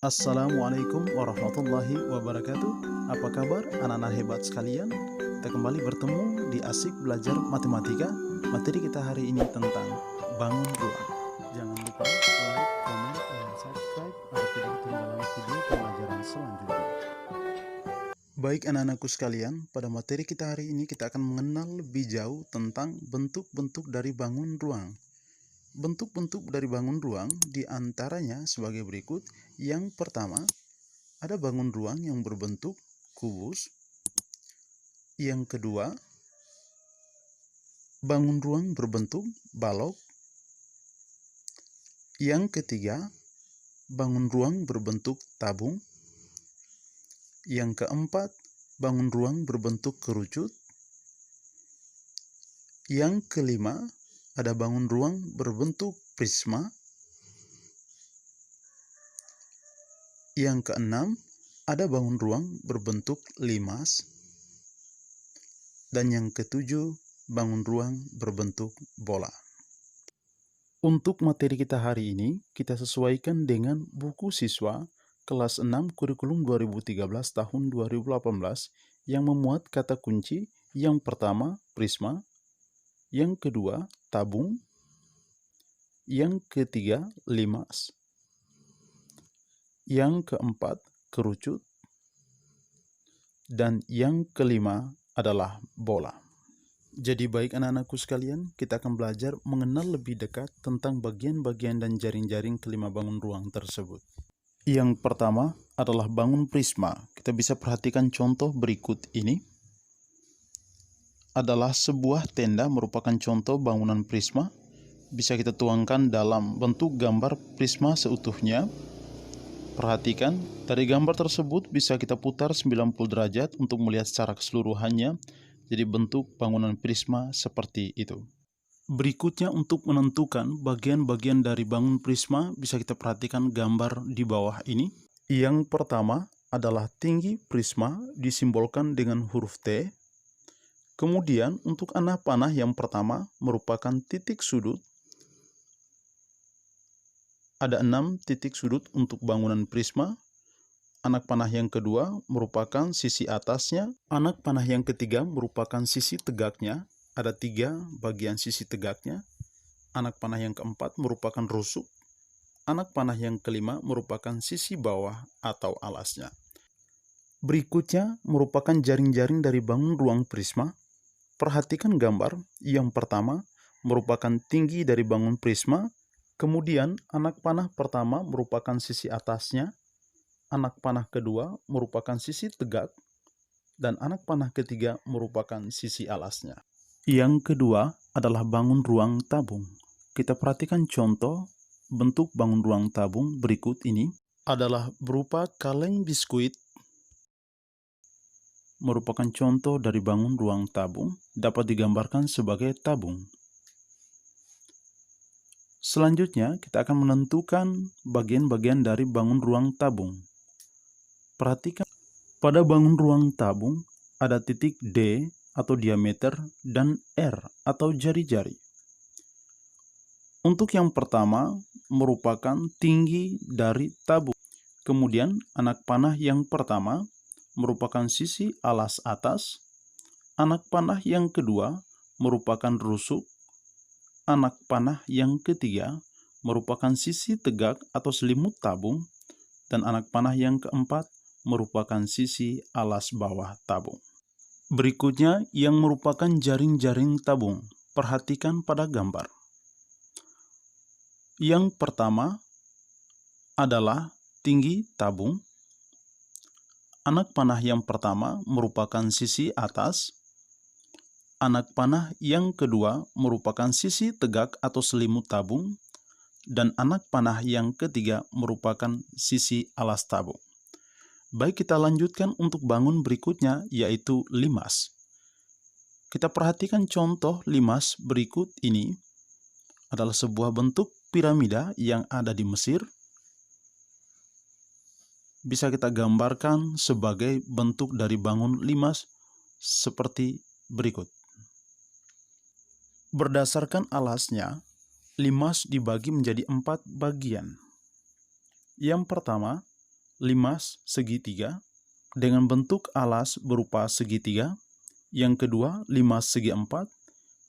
Assalamualaikum warahmatullahi wabarakatuh. Apa kabar anak-anak hebat sekalian? Kita kembali bertemu di Asik Belajar Matematika. Materi kita hari ini tentang bangun ruang. Jangan lupa like, komen, dan subscribe agar tidak ketinggalan video pembelajaran selanjutnya. Baik anak-anakku sekalian, pada materi kita hari ini kita akan mengenal lebih jauh tentang bentuk-bentuk dari bangun ruang. Bentuk-bentuk dari bangun ruang diantaranya sebagai berikut. Yang pertama, ada bangun ruang yang berbentuk kubus. Yang kedua, bangun ruang berbentuk balok. Yang ketiga, bangun ruang berbentuk tabung. Yang keempat, bangun ruang berbentuk kerucut. Yang kelima, ada bangun ruang berbentuk prisma. Yang keenam, ada bangun ruang berbentuk limas. Dan yang ketujuh, bangun ruang berbentuk bola. Untuk materi kita hari ini, kita sesuaikan dengan buku siswa kelas 6 kurikulum 2013 tahun 2018 yang memuat kata kunci yang pertama prisma, yang kedua tabung, yang ketiga limas, yang keempat kerucut, dan yang kelima adalah bola. Jadi baik anak-anakku sekalian, kita akan belajar mengenal lebih dekat tentang bagian-bagian dan jaring-jaring kelima bangun ruang tersebut. Yang pertama adalah bangun prisma. Kita bisa perhatikan contoh berikut ini. Adalah sebuah tenda merupakan contoh bangunan prisma. Bisa kita tuangkan dalam bentuk gambar prisma seutuhnya. Perhatikan, dari gambar tersebut bisa kita putar 90 derajat untuk melihat secara keseluruhannya. Jadi bentuk bangunan prisma seperti itu. Berikutnya untuk menentukan bagian-bagian dari bangun prisma bisa kita perhatikan gambar di bawah ini. Yang pertama adalah tinggi prisma disimbolkan dengan huruf T. Kemudian untuk anak panah yang pertama merupakan titik sudut. Ada 6 titik sudut untuk bangunan prisma. Anak panah yang kedua merupakan sisi atasnya. Anak panah yang ketiga merupakan sisi tegaknya. Ada 3 bagian sisi tegaknya. Anak panah yang keempat merupakan rusuk. Anak panah yang kelima merupakan sisi bawah atau alasnya. Berikutnya merupakan jaring-jaring dari bangun ruang prisma. Perhatikan gambar. Yang pertama merupakan tinggi dari bangun prisma. Kemudian anak panah pertama merupakan sisi atasnya. Anak panah kedua merupakan sisi tegak, dan anak panah ketiga merupakan sisi alasnya. Yang kedua adalah bangun ruang tabung. Kita perhatikan contoh bentuk bangun ruang tabung berikut ini adalah berupa kaleng biskuit. Merupakan contoh dari bangun ruang tabung, dapat digambarkan sebagai tabung. Selanjutnya kita akan menentukan bagian-bagian dari bangun ruang tabung. Perhatikan, pada bangun ruang tabung ada titik D atau diameter dan R atau jari-jari. Untuk yang pertama merupakan tinggi dari tabung. Kemudian anak panah yang pertama merupakan sisi alas atas. Anak panah yang kedua merupakan rusuk. Anak panah yang ketiga merupakan sisi tegak atau selimut tabung. Dan anak panah yang keempat merupakan sisi alas bawah tabung. Berikutnya yang merupakan jaring-jaring tabung. Perhatikan pada gambar. Yang pertama adalah tinggi tabung. Anak panah yang pertama merupakan sisi atas. Anak panah yang kedua merupakan sisi tegak atau selimut tabung. Dan anak panah yang ketiga merupakan sisi alas tabung. Baik, kita lanjutkan untuk bangun berikutnya, yaitu limas. Kita perhatikan contoh limas berikut ini adalah sebuah bentuk piramida yang ada di Mesir. Bisa kita gambarkan sebagai bentuk dari bangun limas seperti berikut. Berdasarkan alasnya, limas dibagi menjadi 4 bagian. Yang pertama limas segitiga dengan bentuk alas berupa segitiga. Yang kedua, limas segi empat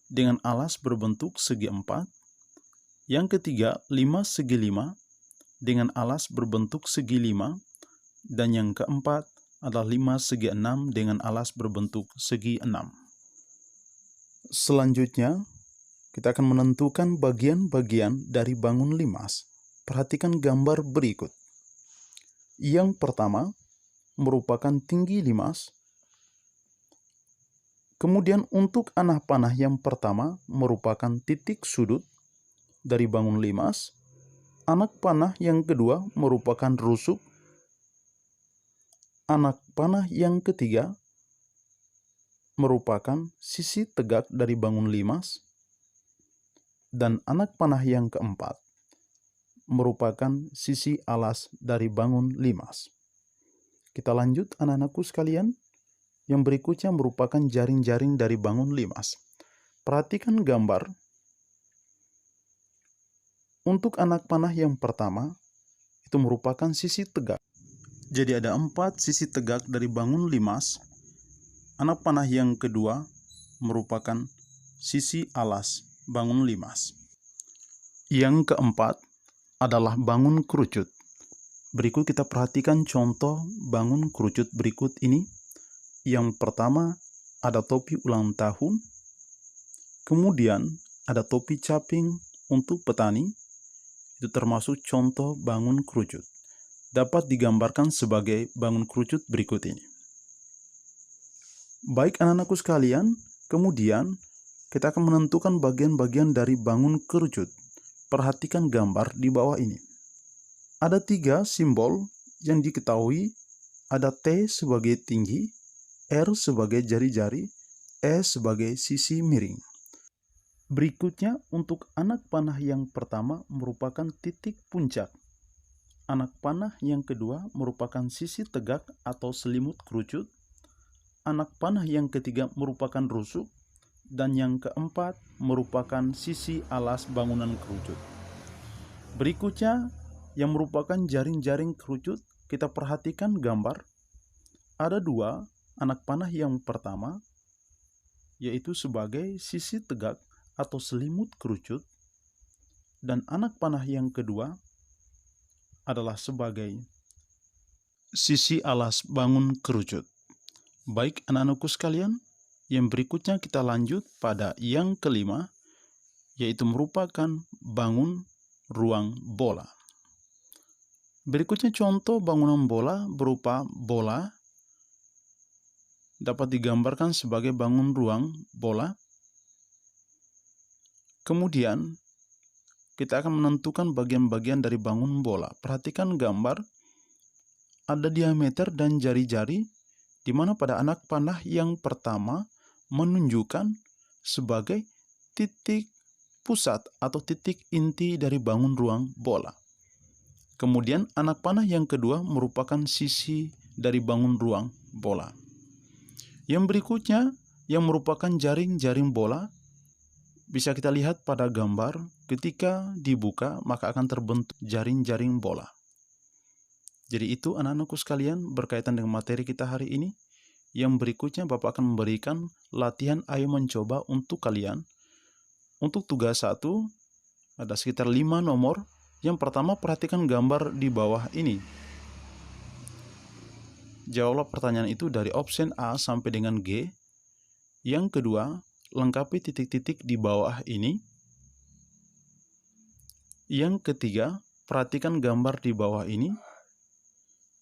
dengan alas berbentuk segi empat. Yang ketiga, limas segi lima dengan alas berbentuk segi lima. Dan yang keempat adalah limas segi enam dengan alas berbentuk segi enam. Selanjutnya, kita akan menentukan bagian-bagian dari bangun limas. Perhatikan gambar berikut. Yang pertama merupakan tinggi limas. Kemudian untuk anak panah yang pertama merupakan titik sudut dari bangun limas. Anak panah yang kedua merupakan rusuk. Anak panah yang ketiga merupakan sisi tegak dari bangun limas. Dan anak panah yang keempat merupakan sisi alas dari bangun limas. Kita lanjut anak-anakku sekalian. Yang berikutnya merupakan jaring-jaring dari bangun limas. Perhatikan gambar. Untuk anak panah yang pertama, itu merupakan sisi tegak. Jadi ada 4 sisi tegak dari bangun limas. Anak panah yang kedua merupakan sisi alas bangun limas. Yang keempat adalah bangun kerucut. Berikut kita perhatikan contoh bangun kerucut berikut ini. Yang pertama ada topi ulang tahun. Kemudian ada topi caping untuk petani. Itu termasuk contoh bangun kerucut. Dapat digambarkan sebagai bangun kerucut berikut ini. Baik anak-anakku sekalian, kemudian kita akan menentukan bagian-bagian dari bangun kerucut. Perhatikan gambar di bawah ini. Ada 3 simbol yang diketahui. Ada T sebagai tinggi, R sebagai jari-jari, E sebagai sisi miring. Berikutnya untuk anak panah yang pertama merupakan titik puncak. Anak panah yang kedua merupakan sisi tegak atau selimut kerucut. Anak panah yang ketiga merupakan rusuk. Dan yang keempat merupakan sisi alas bangunan kerucut. Berikutnya yang merupakan jaring-jaring kerucut, kita perhatikan gambar. Ada 2 anak panah yang pertama, yaitu sebagai sisi tegak atau selimut kerucut. Dan anak panah yang kedua adalah sebagai sisi alas bangun kerucut. Baik anak-anakku sekalian, yang berikutnya kita lanjut pada yang kelima, yaitu merupakan bangun ruang bola. Berikutnya contoh bangunan bola berupa bola. Dapat digambarkan sebagai bangun ruang bola. Kemudian kita akan menentukan bagian-bagian dari bangun bola. Perhatikan gambar. Ada diameter dan jari-jari, di mana pada anak panah yang pertama menunjukkan sebagai titik pusat atau titik inti dari bangun ruang bola. Kemudian anak panah yang kedua merupakan sisi dari bangun ruang bola. Yang berikutnya yang merupakan jaring-jaring bola, bisa kita lihat pada gambar. Ketika dibuka maka akan terbentuk jaring-jaring bola. Jadi itu anak-anakku sekalian berkaitan dengan materi kita hari ini. Yang berikutnya Bapak akan memberikan latihan ayo mencoba untuk kalian. Untuk tugas 1 ada sekitar 5 nomor. Yang pertama perhatikan gambar di bawah ini. Jawablah pertanyaan itu dari opsi A sampai dengan G. Yang kedua, lengkapi titik-titik di bawah ini. Yang ketiga, perhatikan gambar di bawah ini.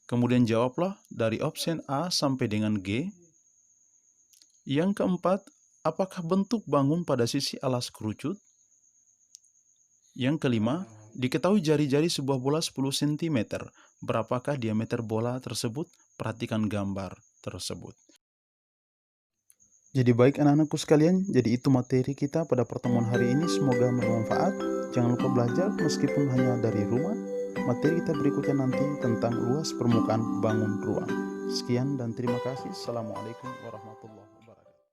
Kemudian jawablah dari opsi A sampai dengan G. Yang keempat, apakah bentuk bangun pada sisi alas kerucut? Yang kelima, diketahui jari-jari sebuah bola 10 cm. Berapakah diameter bola tersebut? Perhatikan gambar tersebut. Jadi baik anak-anakku sekalian, jadi itu materi kita pada pertemuan hari ini. Semoga bermanfaat. Jangan lupa belajar meskipun hanya dari rumah. Materi kita berikutnya nanti tentang luas permukaan bangun ruang. Sekian dan terima kasih. Assalamualaikum warahmatullahi wabarakatuh.